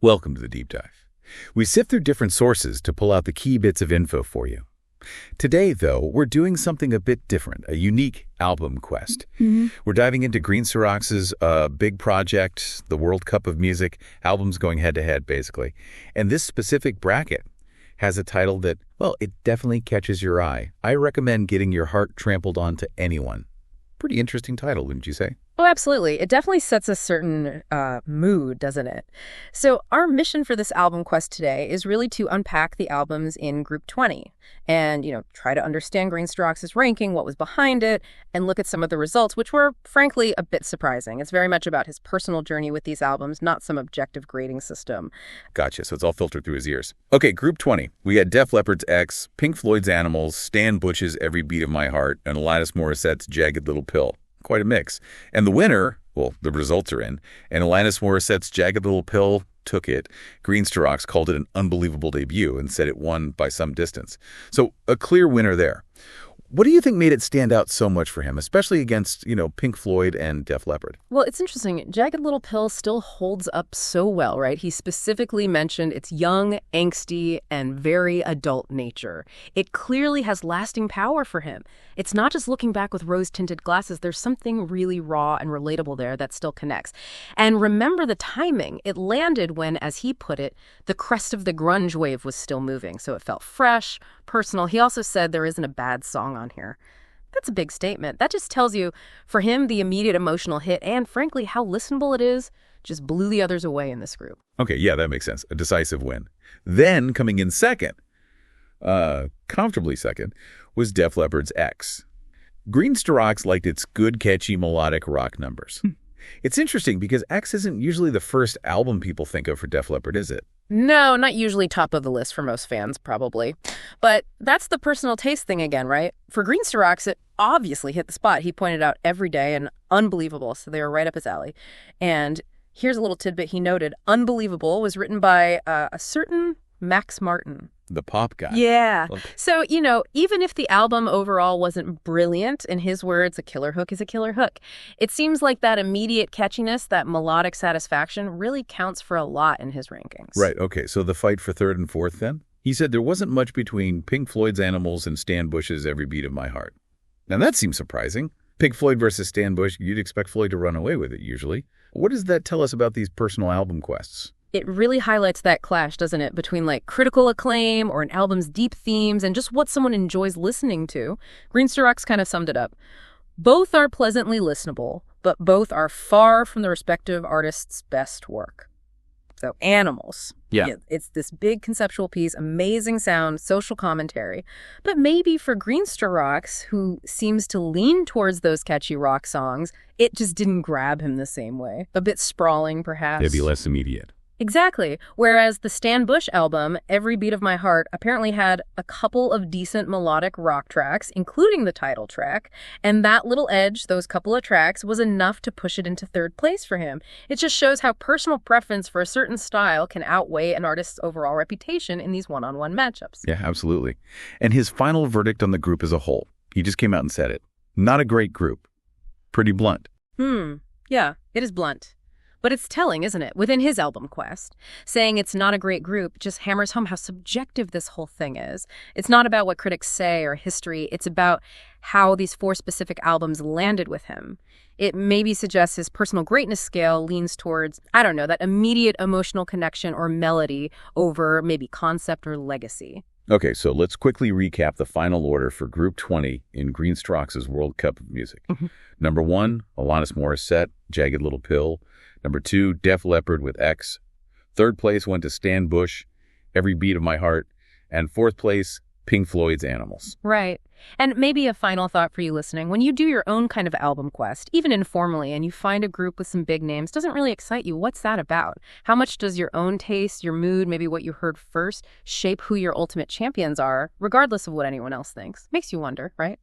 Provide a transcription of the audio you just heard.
Welcome to the Deep Dive. We sift through different sources to pull out the key bits of info for you. Today, though, we're doing something a bit different, a unique album quest. We're diving into Green Sirach's big project, the World Cup of Music, albums going head-to-head, basically. And this specific bracket has a title that, well, it definitely catches your eye. I recommend Getting Your Heart Trampled On to Anyone. Pretty interesting title, wouldn't you say? Oh, absolutely. It definitely sets a certain mood, doesn't it? So our mission for this album quest today is really to unpack the albums in Group 20 and, try to understand Green Sirach's ranking, what was behind it, and look at some of the results, which were, frankly, a bit surprising. It's very much about his personal journey with these albums, not some objective grading system. Gotcha. So it's all filtered through his ears. Okay, Group 20. We got Def Leppard's X, Pink Floyd's Animals, Stan Bush's Every Beat of My Heart, and Alanis Morissette's Jagged Little Pill. Quite a mix. And the winner, well, the results are in, and Alanis Morissette's Jagged Little Pill took it. Green Sirach called it an unbelievable debut and said it won by some distance. So a clear winner there. What do you think made it stand out so much for him, especially against, Pink Floyd and Def Leppard? Well, it's interesting. Jagged Little Pill still holds up so well, right? He specifically mentioned its young, angsty, and very adult nature. It clearly has lasting power for him. It's not just looking back with rose-tinted glasses. There's something really raw and relatable there that still connects. And remember the timing. It landed when, as he put it, the crest of the grunge wave was still moving. So it felt fresh, personal. He also said there isn't a bad song on here. That's a big statement. That just tells you, for him, the immediate emotional hit and, frankly, how listenable it is just blew the others away in this group. Okay, yeah, that makes sense. A decisive win. Then, coming in second, comfortably second, was Def Leppard's X. Green Sirach liked its good, catchy, melodic rock numbers. It's interesting because X isn't usually the first album people think of for Def Leppard, is it? No, not usually top of the list for most fans, probably. But that's the personal taste thing again, right? For Green Sirach, it obviously hit the spot. He pointed out Every Day and Unbelievable, so they were right up his alley. And here's a little tidbit he noted. Unbelievable was written by a certain Max Martin. The pop guy. Yeah. Okay. So, even if the album overall wasn't brilliant, in his words, a killer hook is a killer hook. It seems like that immediate catchiness, that melodic satisfaction really counts for a lot in his rankings. Right. Okay. So the fight for third and fourth then? He said there wasn't much between Pink Floyd's Animals and Stan Bush's Every Beat of My Heart. Now that seems surprising. Pink Floyd versus Stan Bush, you'd expect Floyd to run away with it usually. What does that tell us about these personal album quests? It really highlights that clash, doesn't it, between critical acclaim or an album's deep themes and just what someone enjoys listening to. Green Sirach kind of summed it up. Both are pleasantly listenable, but both are far from the respective artist's best work. So, Animals. Yeah. It's this big conceptual piece, amazing sound, social commentary. But maybe for Green Sirach, who seems to lean towards those catchy rock songs, it just didn't grab him the same way. A bit sprawling, perhaps. It'd be less immediate. Exactly. Whereas the Stan Bush album, Every Beat of My Heart, apparently had a couple of decent melodic rock tracks, including the title track, and that little edge, those couple of tracks, was enough to push it into third place for him. It just shows how personal preference for a certain style can outweigh an artist's overall reputation in these one-on-one matchups. Yeah, absolutely. And his final verdict on the group as a whole, he just came out and said it. Not a great group. Pretty blunt. Yeah, it is blunt. But it's telling, isn't it, within his album quest. Saying it's not a great group just hammers home how subjective this whole thing is. It's not about what critics say or history. It's about how these four specific albums landed with him. It maybe suggests his personal greatness scale leans towards, that immediate emotional connection or melody over maybe concept or legacy. Okay, so let's quickly recap the final order for Group 20 in Green Sirach's World Cup of Music. Number 1, Alanis Morissette, Jagged Little Pill. Number 2, Def Leppard with X. Third place went to Stan Bush, Every Beat of My Heart. And fourth place, Pink Floyd's Animals. Right. And maybe a final thought for you listening. When you do your own kind of album quest, even informally, and you find a group with some big names, doesn't really excite you, what's that about? How much does your own taste, your mood, maybe what you heard first, shape who your ultimate champions are, regardless of what anyone else thinks? Makes you wonder, right?